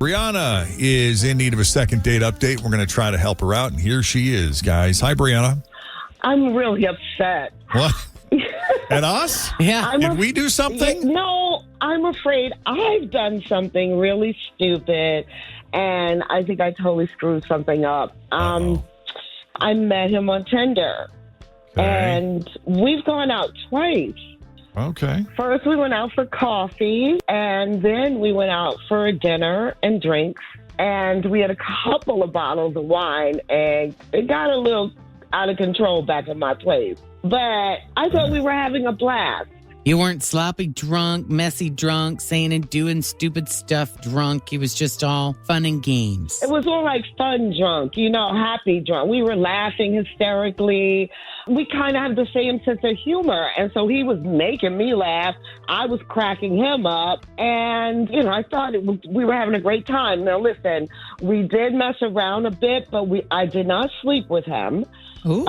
Briana is in need of a second date update. We're going to try to help her out, and here she is, guys. Hi, Briana. I'm really upset. What? At us? Yeah. Did we do something? No, I'm afraid I've done something really stupid, and I think I totally screwed something up. I met him on Tinder, and we've gone out twice. Okay. First, we went out for coffee, and then we went out for a dinner and drinks, and we had a couple of bottles of wine, and it got a little out of control back at my place. But I thought we were having a blast. You weren't sloppy drunk, messy drunk, saying and doing stupid stuff drunk. It was just all fun and games. It was all like fun drunk, happy drunk. We were laughing hysterically. We kind of have the same sense of humor. And so he was making me laugh. I was cracking him up. And, I thought we were having a great time. Now, listen, we did mess around a bit, but I did not sleep with him. Ooh.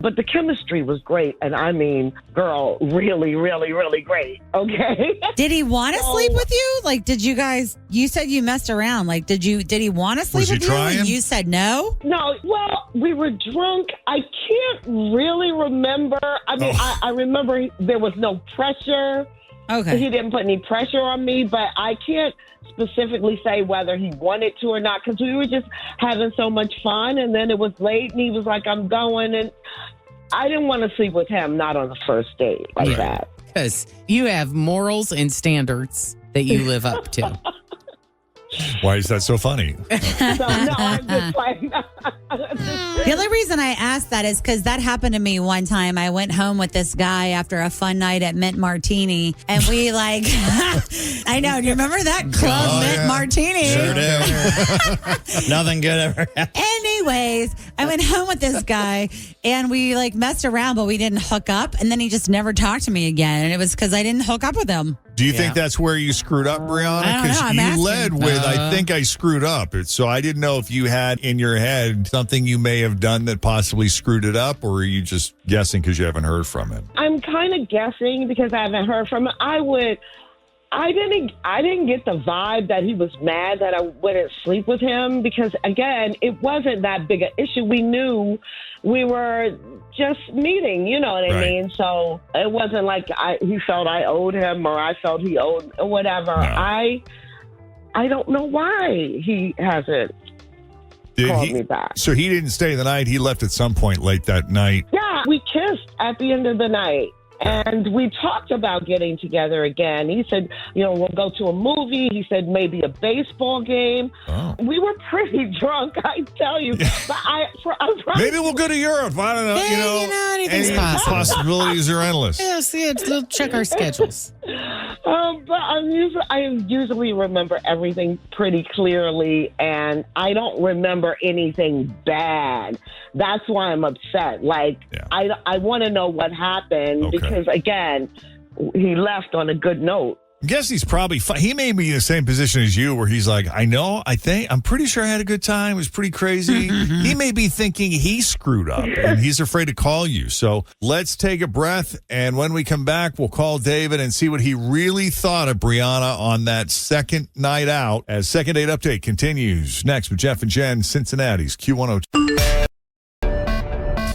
But the chemistry was great. And I mean, girl, really, really, really great. Okay. Did he want to sleep with you? Like, did you guys, you said you messed around. Like, did he want to sleep with you? And you said no? No. Well, we were drunk. I can't really remember. I mean, I remember there was no pressure. Okay. He didn't put any pressure on me, but I can't specifically say whether he wanted to or not because we were just having so much fun. And then it was late and he was like, I'm going. And I didn't want to sleep with him, not on the first date like that. Because you have morals and standards that you live up to. Why is that so funny? So, no, I'm just like... The only reason I asked that is because that happened to me one time. I went home with this guy after a fun night at Mint Martini, and we I know. Do you remember that club, Mint Martini? Sure do. Nothing good ever happened. Anyways, I went home with this guy, and we messed around, but we didn't hook up, and then he just never talked to me again, and it was because I didn't hook up with him. Do you think that's where you screwed up, Briana? I don't know. I'm you asking. led with, I think I screwed up. So I didn't know if you had in your head something you may have done that possibly screwed it up, or are you just guessing because you haven't heard from him? I'm kind of guessing because I haven't heard from him. I didn't get the vibe that he was mad that I wouldn't sleep with him because, again, it wasn't that big an issue. We knew we were just meeting, you know what I mean? So it wasn't like he felt I owed him or I felt he owed or whatever. No. I don't know why he hasn't called me back. So he didn't stay the night. He left at some point late that night. Yeah, we kissed at the end of the night. And we talked about getting together again. He said, we'll go to a movie. He said maybe a baseball game. Oh. We were pretty drunk, I tell you. But maybe we'll go to Europe. I don't know. Anything's possible. Possibilities are endless. Yeah, we'll check our schedules. But I usually remember everything pretty clearly, and I don't remember anything bad. That's why I'm upset. I want to know what happened because, again, he left on a good note. I guess he's probably he may be in the same position as you where he's like, I'm pretty sure I had a good time. It was pretty crazy. He may be thinking he screwed up and he's afraid to call you. So let's take a breath. And when we come back, we'll call David and see what he really thought of Briana on that second night out as Second Date Update continues next with Jeff and Jenn, Cincinnati's Q102.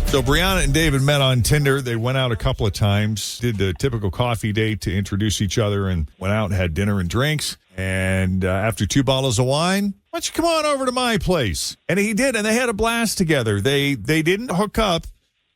So Briana and David met on Tinder. They went out a couple of times, did the typical coffee date to introduce each other, and went out and had dinner and drinks. And after 2 bottles of wine, why don't you come on over to my place? And he did, and they had a blast together. They didn't hook up,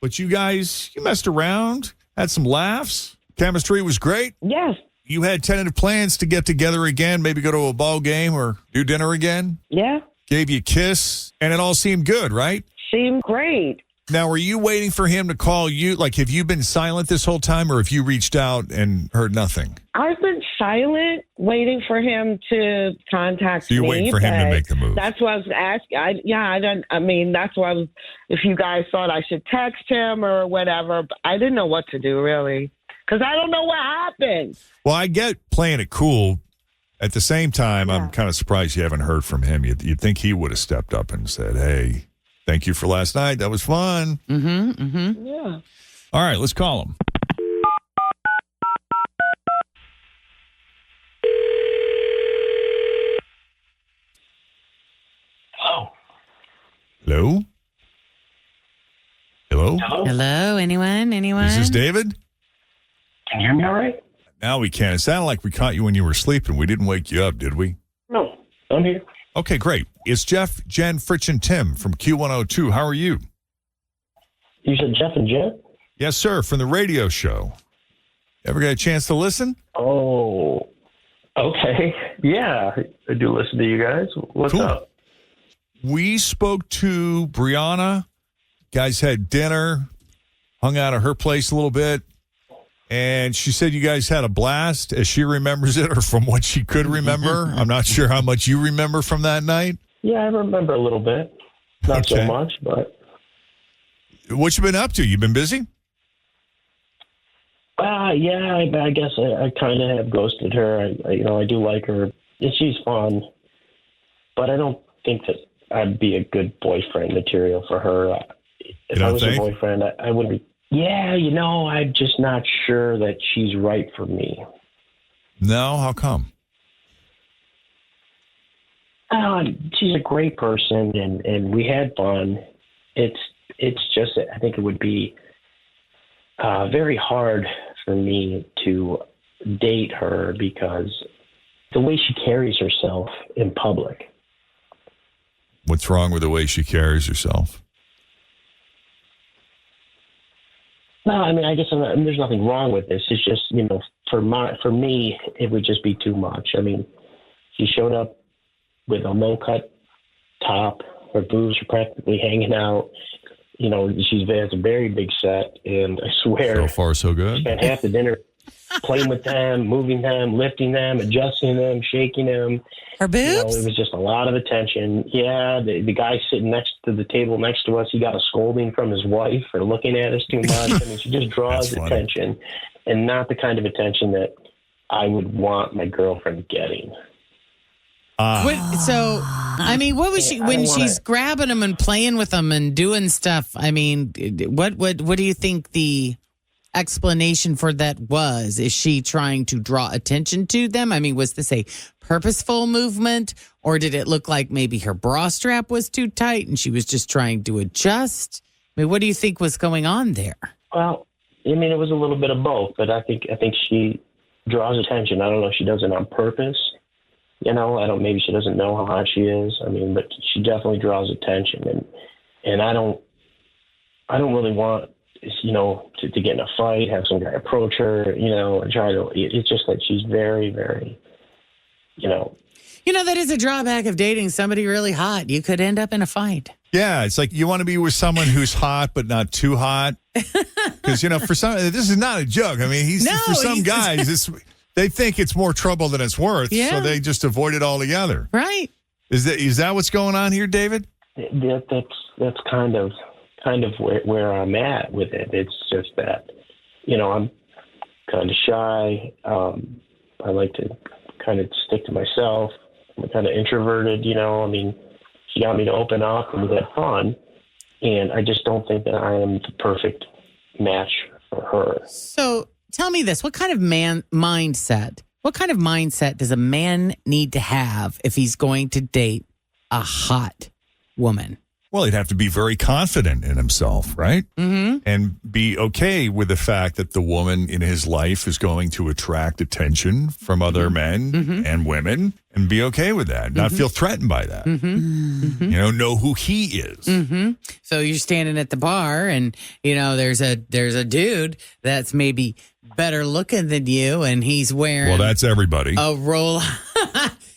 but you messed around, had some laughs. Chemistry was great. Yes. You had tentative plans to get together again, maybe go to a ball game or do dinner again? Yeah. Gave you a kiss, and it all seemed good, right? Seemed great. Now, were you waiting for him to call you? Have you been silent this whole time, or have you reached out and heard nothing? I've been silent, waiting for him to contact me. So you're waiting for him to make the move. That's what I was asking. That's why if you guys thought I should text him or whatever, but I didn't know what to do, really, because I don't know what happened. Well, I get playing it cool. At the same time, I'm kind of surprised you haven't heard from him. You'd think he would have stepped up and said, hey, thank you for last night. That was fun. Yeah. All right, let's call him. Hello? Hello? Hello? Anyone? Is this David? Can you hear me all right? Now we can. It sounded like we caught you when you were sleeping. We didn't wake you up, did we? No, I'm here. Okay, great. It's Jeff, Jen, Fritch, and Tim from Q102. How are you? You said Jeff and Jen? Yes, sir, from the radio show. Ever get a chance to listen? Oh, okay. Yeah, I do listen to you guys. What's Cool. up? We spoke to Briana. Guys had dinner, hung out at her place a little bit, and she said you guys had a blast as she remembers it, or from what she could remember. I'm not sure how much you remember from that night. Yeah, I remember a little bit. Not so Okay. much, but... What you been up to? You been busy? Yeah, I guess I kind of have ghosted her. I do like her. And she's fun. But I don't think that I'd be a good boyfriend material for her. If don't I was think? a boyfriend, I wouldn't be... Yeah, I'm just not sure that she's right for me. No? How come? She's a great person, and we had fun. It's just that I think it would be very hard for me to date her because the way she carries herself in public. What's wrong with the way she carries herself? No, I mean, I guess there's nothing wrong with this. It's just, for me, it would just be too much. I mean, she showed up with a low-cut top. Her boobs are practically hanging out. She has a very big set, and I swear, So far, so good. spent half the dinner playing with them, moving them, lifting them, adjusting them, shaking them. Her boobs? It was just a lot of attention. Yeah, the guy sitting next to the table next to us, he got a scolding from his wife for looking at us too much. I mean, she just draws That's funny. attention, and not the kind of attention that I would want my girlfriend getting. What was she when she's grabbing them and playing with them and doing stuff? I mean, what do you think the explanation for that was? Is she trying to draw attention to them? I mean, was this a purposeful movement, or did it look like maybe her bra strap was too tight and she was just trying to adjust? I mean, what do you think was going on there? Well, I mean, it was a little bit of both, but I think she draws attention. I don't know if she does it on purpose. Maybe she doesn't know how hot she is. I mean, but she definitely draws attention, and I don't really want, to get in a fight, have some guy approach her, and try to. It's just that she's very, very, That is a drawback of dating somebody really hot. You could end up in a fight. Yeah, it's like you want to be with someone who's hot but not too hot. Because, for some, this is not a joke. I mean, for some guys, they think it's more trouble than it's worth, so they just avoid it altogether. Right. Is that what's going on here, David? That's kind of where I'm at with it. It's just that, I'm kind of shy. I like to kind of stick to myself. I'm kind of introverted, I mean, she got me to open up and we had fun. And I just don't think that I am the perfect match for her. So tell me this, what kind of mindset does a man need to have if he's going to date a hot woman? Well, he'd have to be very confident in himself, right? Mm-hmm. And be okay with the fact that the woman in his life is going to attract attention from other men and women, and be okay with that, not feel threatened by that. Know who he is. So you're standing at the bar and, there's a dude that's maybe better looking than you, and he's wearing Well, that's everybody. a roll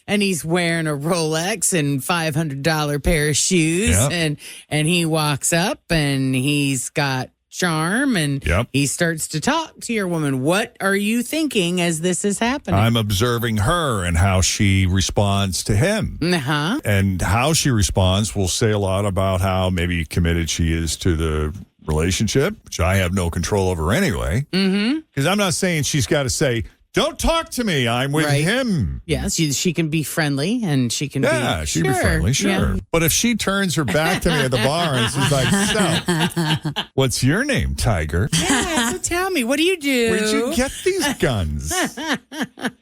and he's wearing a Rolex and $500 pair of shoes. Yep. And he walks up and he's got charm and Yep. he starts to talk to your woman. What are you thinking as this is happening? I'm observing her and how she responds to him. Uh-huh. And how she responds will say a lot about how maybe committed she is to the relationship, which I have no control over anyway. Because I'm not saying she's got to say, don't talk to me, I'm with Right. him. Yeah, she can be friendly and she can Yeah, be she'd be friendly, sure. Yeah. But if she turns her back to me at the bar and she's like, so, what's your name, Tiger? Yeah, so tell me, what do you do? Where'd you get these guns?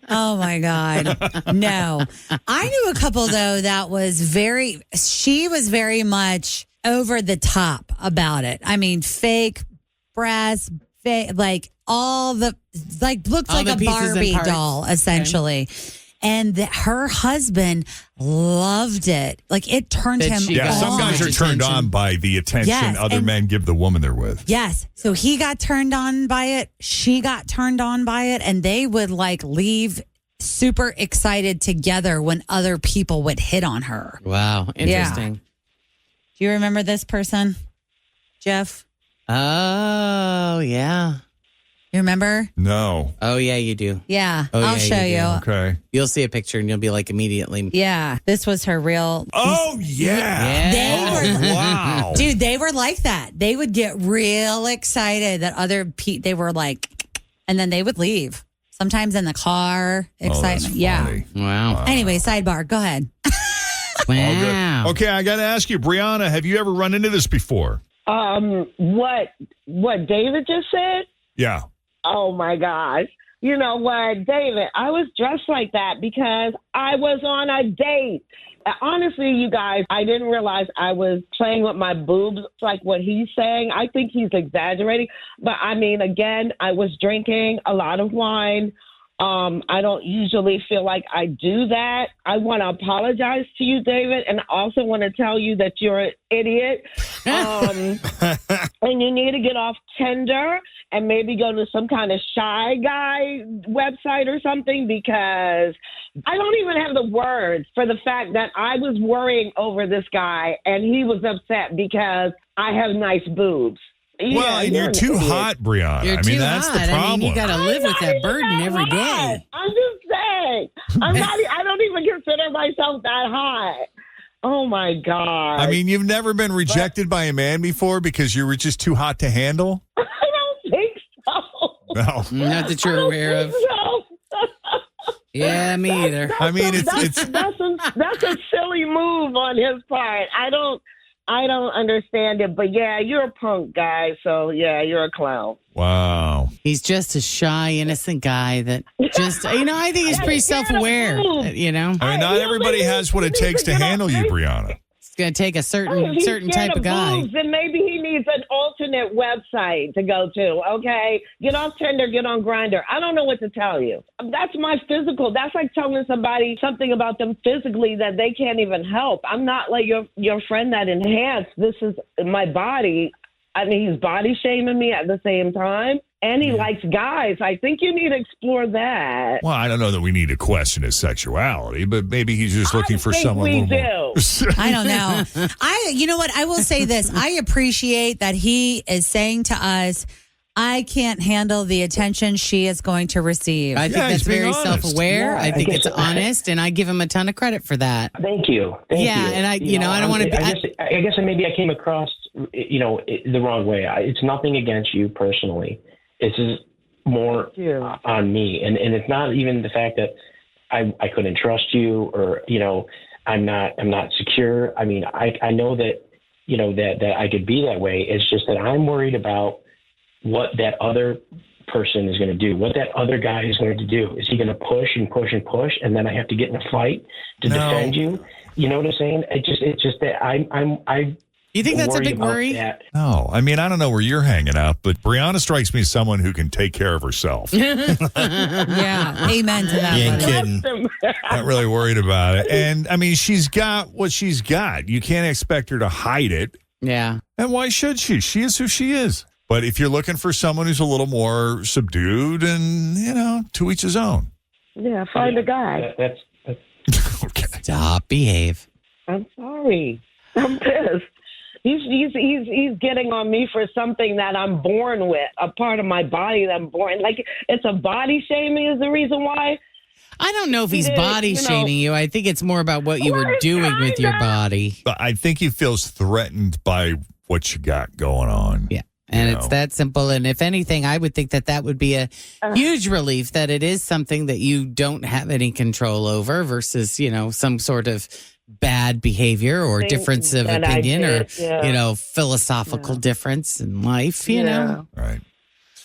Oh my God. No. I knew a couple though that was she was very much over the top about it. I mean, fake breasts, like all the, like looked All like the a pieces and Barbie parts. doll, essentially. And her husband loved it. Like it turned That him she Yeah, got some on. guys are turned Attention. on by the attention Yes, other and- men give the woman they're with. Yes. So he got turned on by it. She got turned on by it. And they would like leave super excited together when other people would hit on her. Wow. Interesting. Do you remember this person, Jeff? Oh, yeah. You remember? No. Oh, yeah, you do. Yeah. Oh, I'll yeah, show you you. do. Okay. You'll see a picture and you'll be like immediately. Yeah. This was her real. Oh, yeah. They were- Oh, wow. Dude, they were like that. They would get real excited that they were like, and then they would leave. Sometimes in the car, Oh, that's excitement. Yeah. funny. Wow. Anyway, sidebar. Go ahead. All good. Wow. Okay, I got to ask you, Briana, have you ever run into this before? What David just said? Yeah. Oh my gosh. You know what, David, I was dressed like that because I was on a date. Honestly, you guys, I didn't realize I was playing with my boobs like what he's saying. I think he's exaggerating. But I mean, again, I was drinking a lot of wine. I don't usually feel like I do that. I want to apologize to you, David, and I also want to tell you that you're an idiot. And you need to get off Tinder and maybe go to some kind of shy guy website or something, because I don't even have the words for the fact that I was worrying over this guy and he was upset because I have nice boobs. Well, and you're too hot, Briana. You're I mean, too that's hot. the problem. I mean, you got to live with that burden every day. I'm just saying. I don't even consider myself that hot. Oh my God. I mean, you've never been rejected by a man before because you were just too hot to handle? I don't think so. No. Not that you're aware of. So. Yeah, me either. I mean, it's That's a silly move on his part. I don't understand it, but yeah, you're a punk guy, so yeah, you're a clown. wow. He's just a shy, innocent guy that just, I think he's pretty self-aware, I mean, not everybody has what it takes to handle you, Briana. It's going to take a certain He's type scared of guy. boobs, and maybe he needs an alternate website to go to, okay? Get off Tinder, get on Grindr. I don't know what to tell you. That's my physical. That's like telling somebody something about them physically that they can't even help. I'm not like your friend that enhanced. This is my body. I mean, he's body shaming me at the same time. And he likes guys. I think you need to explore that. Well, I don't know that we need to question his sexuality, but maybe he's just looking for think someone we a little more. I don't know. You know what? I will say this. I appreciate that he is saying to us, I can't handle the attention she is going to receive. I think Yeah, he's that's being very honest. self-aware. Yeah, I think I it's guess- honest, and I give him a ton of credit for that. Thank you. Thank you. And I don't want to be. I guess maybe I came across, the wrong way. It's nothing against you personally. It's just more on me, and it's not even the fact that I couldn't trust you, or I'm not secure. I mean, I know that that I could be that way. It's just that I'm worried about what that other person is going to do, what that other guy is going to do. Is he going to push and push and push, and then I have to get in a fight to defend you? You know what I'm saying? It's just that I. You think that's a big about worry? that. No, I mean, I don't know where you're hanging out, but Briana strikes me as someone who can take care of herself. Yeah. Amen to that. You ain't buddy. kidding. Not really worried about it. And I mean, she's got what she's got. You can't expect her to hide it. Yeah. And why should she? She is who she is. But if you're looking for someone who's a little more subdued and, to each his own. Yeah, find a guy. That's Okay. Stop, behave. I'm sorry. I'm pissed. He's getting on me for something that I'm born with, a part of my body that I'm born. Like, it's a body shaming is the reason why. I don't know if he's He did, body shaming you. I think it's more about what you were doing with your body. But I think he feels threatened by what you got going on. Yeah. And You it's know. that simple. And if anything, I would think that would be a huge relief that it is something that you don't have any control over versus, some sort of bad behavior or Thing difference of that I opinion or, did, yeah. philosophical difference in life, Yeah. Right.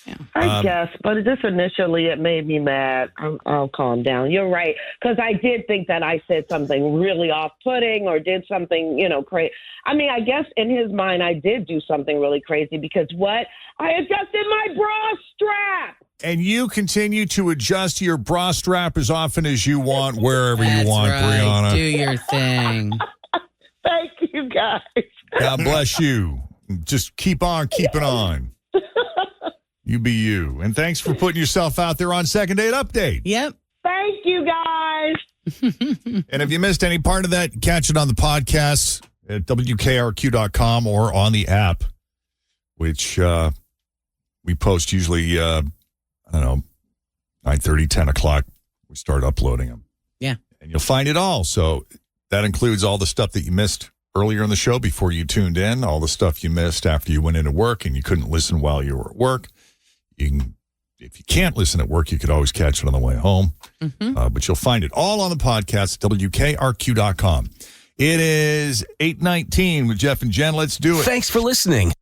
Yeah. I guess, but just initially it made me mad. I'll calm down. You're right, because I did think that I said something really off-putting or did something, crazy. I mean, I guess in his mind I did do something really crazy because what? I adjusted my bra strap. And you continue to adjust your bra strap as often as you want, wherever That's you want, right. Briana. Do your thing. Thank you, guys. God bless you. Just keep on keeping on. You be you. And thanks for putting yourself out there on Second Date Update. Yep. Thank you, guys. And if you missed any part of that, catch it on the podcast at WKRQ.com or on the app, which we post usually, 9:30, 10 o'clock. We start uploading them. Yeah. And you'll find it all. So that includes all the stuff that you missed earlier in the show before you tuned in, all the stuff you missed after you went into work and you couldn't listen while you were at work. You can, if you can't listen at work, you could always catch it on the way home. But you'll find it all on the podcast at WKRQ.com. It is 8:19 with Jeff and Jen. Let's do it. Thanks for listening